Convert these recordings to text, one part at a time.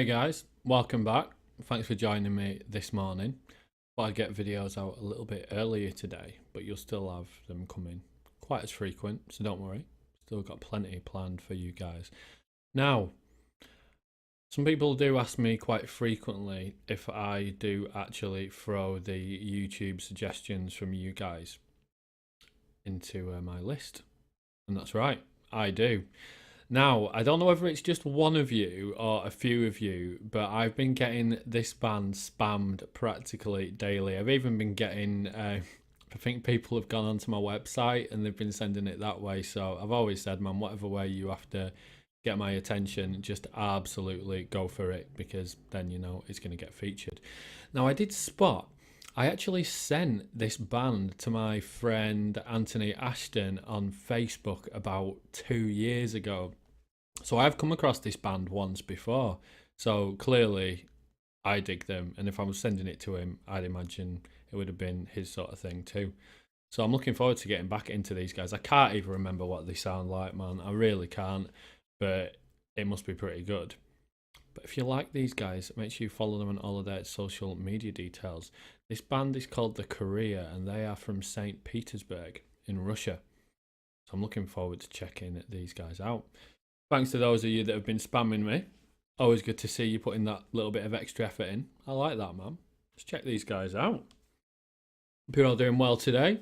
Hey guys, welcome back. Thanks for joining me this morning. Thought I'd get videos out a little bit earlier today, but you'll still have them coming quite as frequent, so don't worry. Still got plenty planned for you guys. Now, some people do ask me quite frequently if I do actually throw the YouTube suggestions from you guys into my list. And that's right, I do. Now, I don't know whether it's just one of you or a few of you, but I've been getting this band spammed practically daily. I've even been getting, I think people have gone onto my website and they've been sending it that way. So I've always said, man, whatever way you have to get my attention, just absolutely go for it, because then you know it's going to get featured. Now, I did spot, I actually sent this band to my friend Anthony Ashton on Facebook about 2 years ago. So I've come across this band once before. So clearly I dig them. And if I was sending it to him, I'd imagine it would have been his sort of thing too. So I'm looking forward to getting back into these guys. I can't even remember what they sound like, man. I really can't. But it must be pretty good. But if you like these guys, make sure you follow them on all of their social media details. This band is called The Korea, and they are from St. Petersburg in Russia. So I'm looking forward to checking these guys out. Thanks to those of you that have been spamming me. Always good to see you putting that little bit of extra effort in. I like that, man. Let's check these guys out. Hope you're all doing well today.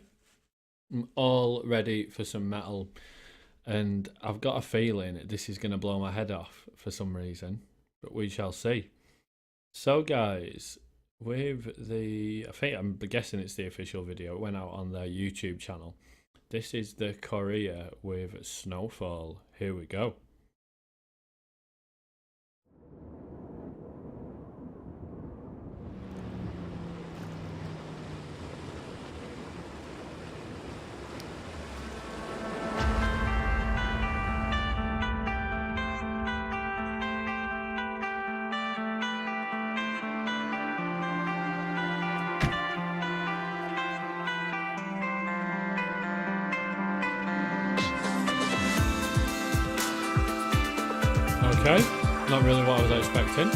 I'm all ready for some metal. And I've got a feeling this is going to blow my head off for some reason. But we shall see. So guys, with I'm guessing it's the official video. It went out on their YouTube channel. This is The Korea with Snowfall. Here we go. Okay, not really what I was expecting.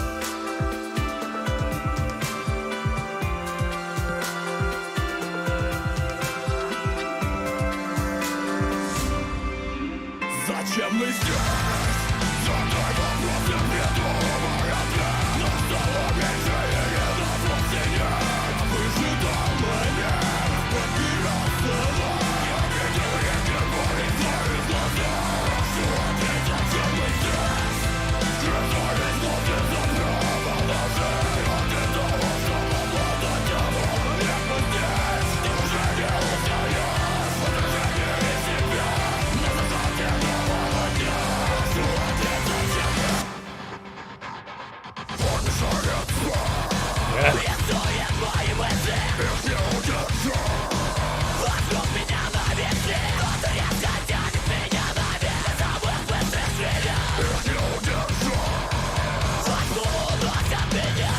Зачем мы здесь? Задай вопрос, я придумаю ответ. Настало меньше и нас вовсе нет. Выжидал момент, потерял слова. Я видел реки боли в твоих глазах. Прошу ответь, зачем мы здесь? Чужой смотрит за право ножей. Ради того, чтобы обладать тобой. Нет, мы здесь, ты уже не узнаешь. В отражении себя, на закате нового дня. Прошу ответь, зачем мы? Он мешает спать. Рисует мои мысли. Их не удержать. Вокруг меня навеки. Кто-то резко тянет меня наверх. Самых быстрых стрелять. Их не удержать. Откуда от меня?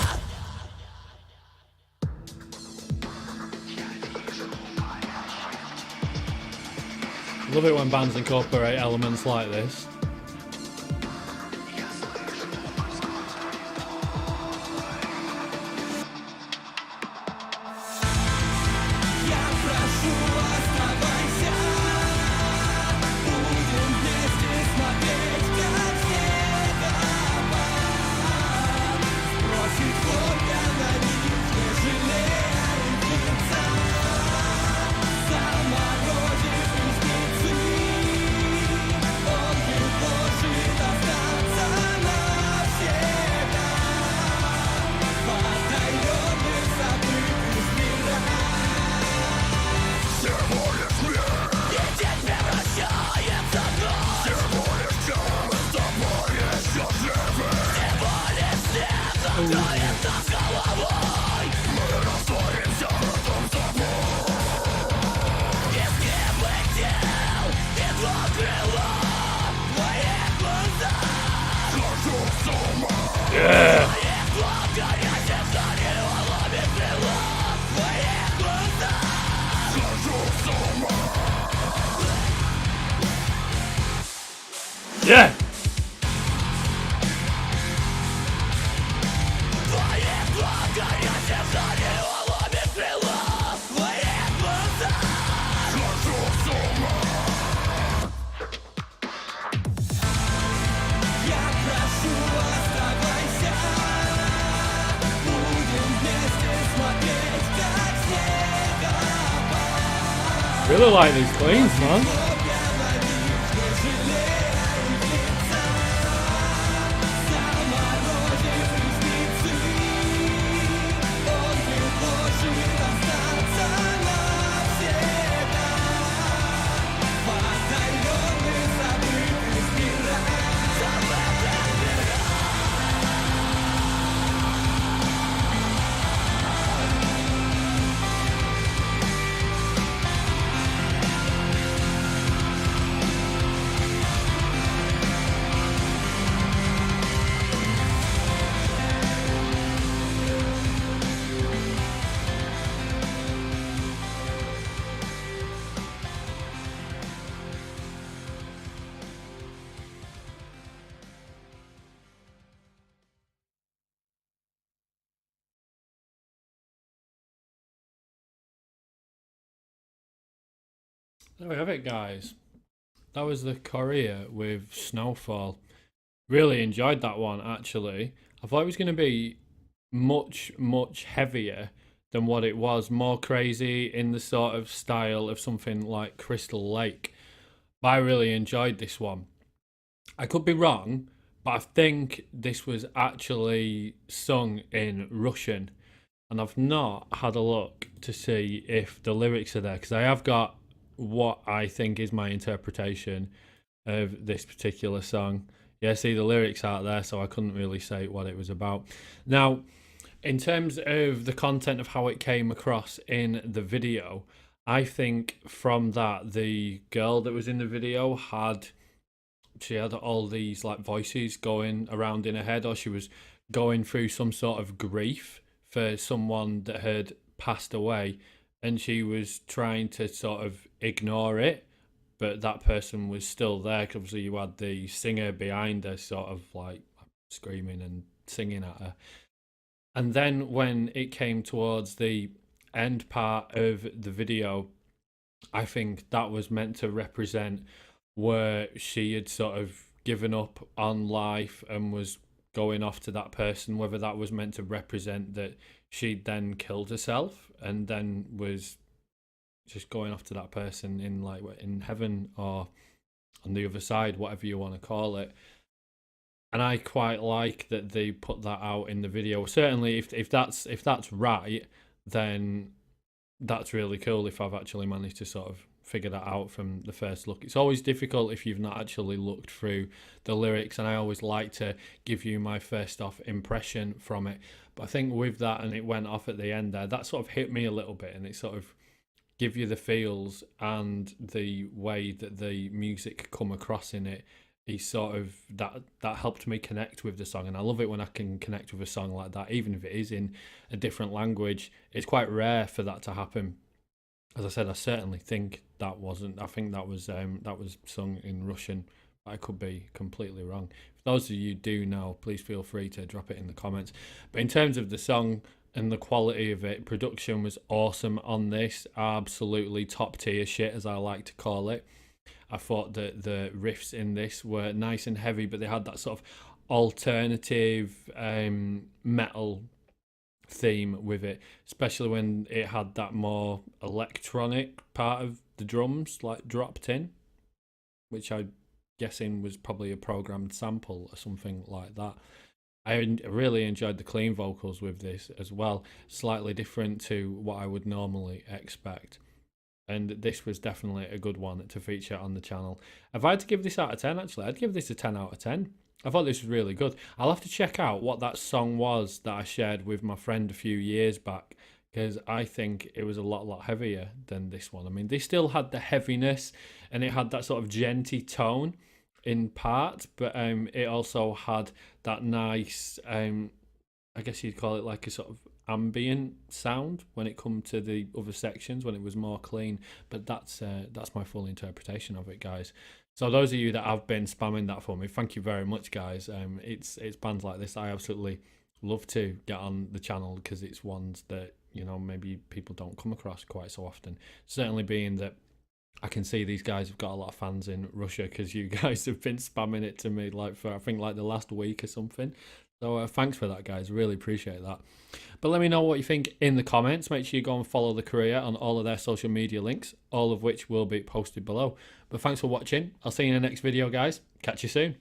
Love it when bands incorporate elements like this. Я прошу, оставайся. Будем вместе смотреть, как снега пад. Бросить только на них, не жалея лица. Заморозив ресницы. Он предложит остаться навсегда. Потаённых забытых мирах. Всего лишь мир. И день превращается в ночь. Всего лишь телом мы с тобой еще живы. Всего лишь снег закроет нас головой. Мы растворимся рядом с тобой. Из небытия и два крыла твоих глазах. Схожу с ума. Твоих глаз горящих ореолами крыла твоих глазах. Схожу с ума. Yeah! Really like these cleans, man. There we have it, guys. That was the Korea with Snowfall. Really enjoyed that one, actually. I thought it was going to be much heavier than what it was, more crazy in the sort of style of something like Crystal Lake. But I really enjoyed this one. I could be wrong, but I think this was actually sung in Russian. And I've not had a look to see if the lyrics are there, because I have got what I think is my interpretation of this particular song. Yeah, see, the lyrics aren't there, so I couldn't really say what it was about. Now, in terms of the content of how it came across in the video, I think from that, the girl that was in the video had all these like voices going around in her head, or she was going through some sort of grief for someone that had passed away, and she was trying to sort of ignore it, but that person was still there, because obviously you had the singer behind her sort of like screaming and singing at her. And then when it came towards the end part of the video, I think that was meant to represent where she had sort of given up on life and was going off to that person, whether that was meant to represent that she'd then killed herself and then was just going off to that person in heaven or on the other side, whatever you want to call it. And I quite like that they put that out in the video. Certainly, if that's right, then that's really cool. If I've actually managed to sort of figure that out from the first look, it's always difficult if you've not actually looked through the lyrics, and I always like to give you my first off impression from it. But I think with that, and it went off at the end there, that sort of hit me a little bit, and it sort of give you the feels and the way that the music come across in it. Is sort of that helped me connect with the song, and I love it when I can connect with a song like that, even if it is in a different language. It's quite rare for that to happen. As I said, I certainly think that wasn't. I think that was sung in Russian. I could be completely wrong. If those of you do know, please feel free to drop it in the comments. But in terms of the song and the quality of it, production was awesome on this. Absolutely top tier shit, as I like to call it. I thought that the riffs in this were nice and heavy, but they had that sort of alternative metal theme with it, especially when it had that more electronic part of the drums like dropped in, which I'm guessing was probably a programmed sample or something like that. I really enjoyed the clean vocals with this as well, slightly different to what I would normally expect. And this was definitely a good one to feature on the channel. If I had to give this out of 10, actually, I'd give this a 10 out of 10. I thought this was really good. I'll have to check out what that song was that I shared with my friend a few years back, because I think it was a lot heavier than this one. I mean, they still had the heaviness, and it had that sort of genty tone in part, but it also had that nice, I guess you'd call it like a sort of ambient sound when it come to the other sections when it was more clean. But that's my full interpretation of it, guys. So those of you that have been spamming that for me, thank you very much, guys. It's bands like this I absolutely love to get on the channel, because it's ones that, you know, maybe people don't come across quite so often. Certainly being that I can see these guys have got a lot of fans in Russia, because you guys have been spamming it to me like for I think like the last week or something. So thanks for that, guys. Really appreciate that. But let me know what you think in the comments. Make sure you go and follow the career on all of their social media links, all of which will be posted below. But thanks for watching. I'll see you in the next video, guys. Catch you soon.